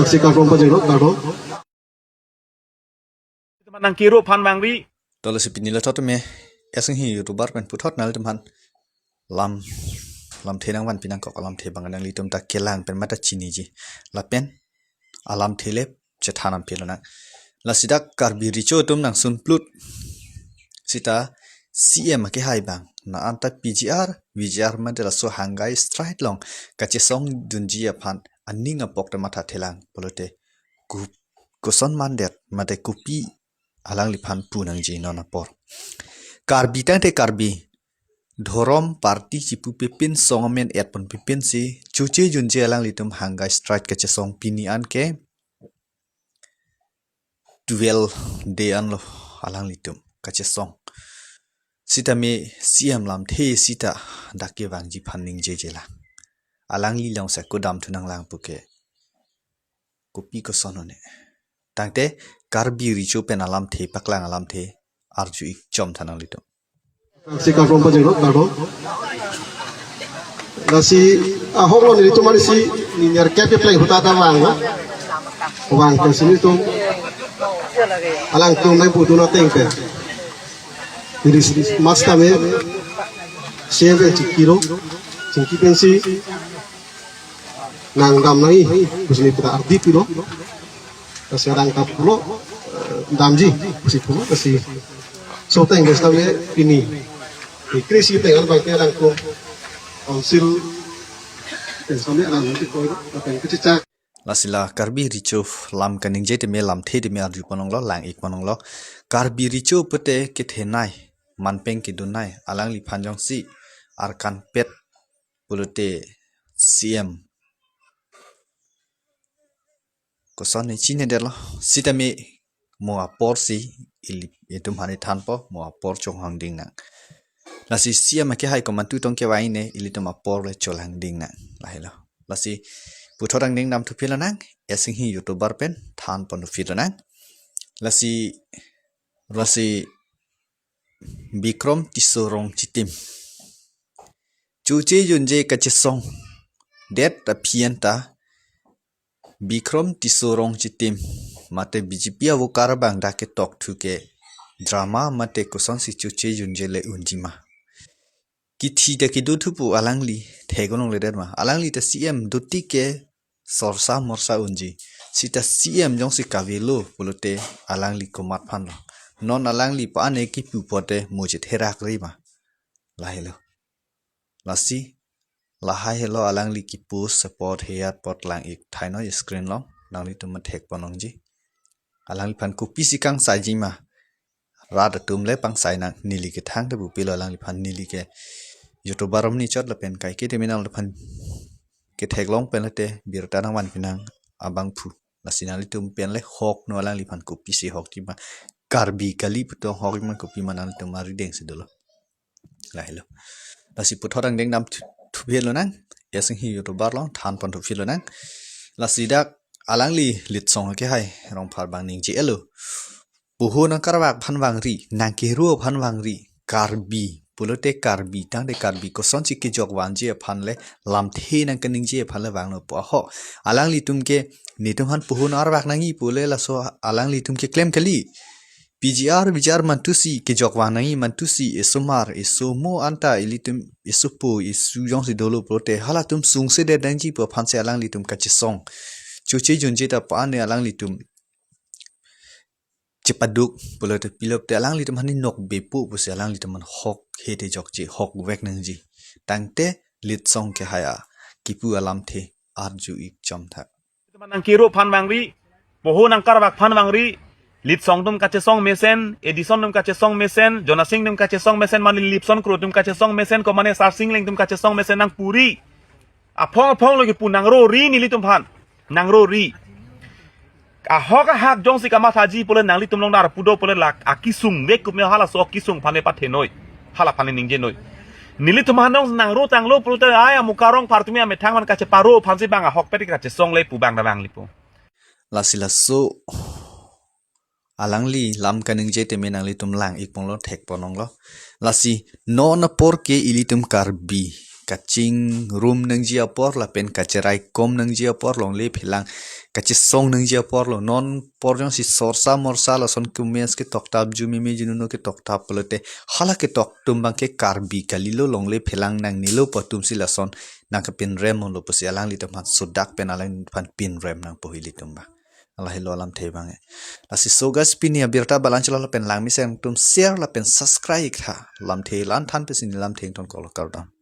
Sikap rompa jenok kado. Nang kiro pan mangri Tolo si pinila tot me eseng hi youtuber pen putot nal teman lam lam tenang wan pinang kok lam te bangan li tum ta kelang pen mata chini ji lapen alam tele cethanam pelona la sidak karbi richo tum nang sun plut sita CM ke hai bang na anta PGR VGR ma de la so hangai straight long kache song dunji aphan aninga pokta mata thelang polote ku kuson mandet mate kupi alang lipan punang ji nona por karbi tante karbi dhorom party chipu pipin songamen etpon pipin si chuche junje alang litum hangai straight kache song pini an ke 12 day an lo alang litum kache song sita me siam lam the sita dakke wangji phanning je la alang li long sa ko dam thunang lang puke kopi ko sonone tangte karbi richo pen alam the paklang alam the arju ik chom thanang litum Sikap rompa jenok kado. Nasi ahok lo nili cuma si ninyar kepi play huta tawang lo. Wang ke sini tu alang tu nai putu na tengpe. Jadi mas kami siapa cikiro cingki pensi nang dam nai busini kita ardi piro. Nasi orang kapulo damji busi pulo nasi so tengges kami ini. Krisi dengan baiknya langkung konsil sampai nanti kau apa yang kecicak lasila karbi richo lam kaning je te me lam the de me arju panong lo lang ik panong lo karbi richo pete ke thenai manpeng ki dunai alang li phanjong si arkan pet pulute CM ko son ni chine de lo sitame mo apor si ili etum hani thanpo mo apor chong hang ding na lasi siam ke hai ko mantu tong ke wai ne ili to apor le cholang ding na lahilo lasi puthorang ding nam thu phila nang esing hi youtuber pen than pon phila nang lasi bikrom tisorong chitim chuche junje kachesong det apienta bikrom tisorong chitim mate BJP awu karabang dake tok thuke drama mate koson si chuche junje le unjima kithi de ki duthupu alangli thegonong le derma alangli ta CM dutti ke sorsa morsa unji sita CM jong si kavelo polote alangli komat phan non alangli pa ne ki pu pote moje therak rima lahilo lasi lahai hello alangli ki post support heat pot lang ik thaino screen long langli tum thek ponong ji alangli phan ku pisikang sajima rada tumle pang sai na nili ke thang de bu pilo alangli phan nili ke youtuber ni chot la pen kai ke terminal la phan ke thek long pen te birta nang wan pinang abang phu lasinali tum pen le hok no lang li phan ku pisi hok ti ma karbi kali puto hok ma ku pi manal tum mari deng se dolo la hello lasi puthorang deng nam thu phelo nang esing hi youtuber long than pon thu phelo nang lasi dak alangli lit song ke hai rong phar bang ning ji elo puhu nang karwak phan wang ri nang ke ru phan wang ri karbi pulote karbi tang de karbi ko son chi ki jok wan je phan le lam the nang kaning je phan le wang no po ho alang li tum ke ni tum han puhu na arwak nangi pule la so alang li tum ke claim kali PGR vijar man tu si ke jok wan nangi man tu si esumar esumo anta ilitum esupo esu jong si dolo pulote hala tum sung se de dang ji po phan se alang li tum ka chi song chu che jun je ta pa ne alang li tum cepaduk pula te pilop te alang li teman nok bepu puse alang li teman hok hete jok ji hok wek nang ji tangte lit song ke haya kipu alam the arju ik chom tha nang kiro pan mangri poho nang karwak pan mangri lit song tum kache song mesen edison tum kache song mesen jonasing tum kache song mesen mani lipson kro tum kache song mesen ko mane sarsing ling tum kache song mesen nang puri apong logi pu nang ro ri ni li tum pan nang ro ri ahok hak jong si kama thaji pole nangli tumlong dar pudo pole lak akisung mek kumya hala so kisung phane pathe noi hala phane ningje noi nili tumanong nangro tanglo pulute aya mukarong partumi ame thangman kache paro phansi banga hok peti kache song le pu bang da bang lipo lasila so alangli lam kaning je te menangli tum lang ik pong lo thek ponong lo lasi non por ke ilitum karbi kaching room nang ji apor la pen kacherai kom nang ji apor long le philang kachi song nang jia por lo non por jong si sorsa morsa la son kumes ke tok tab ju mi jinuno ke tok tab pelote hala ke tok tumbang ke karbi kalilo longle phelang nang nilo potum si la son nang ke pin rem lo posi alang li tamhan sudak pen alang pan pin rem nang pohili tumba Allah hilo alam the bange asi sogas pinia birta balanchla la pen lang mi sem tum share la pen subscribe kha lam the lan than pe sin lam theng ton kol kar dam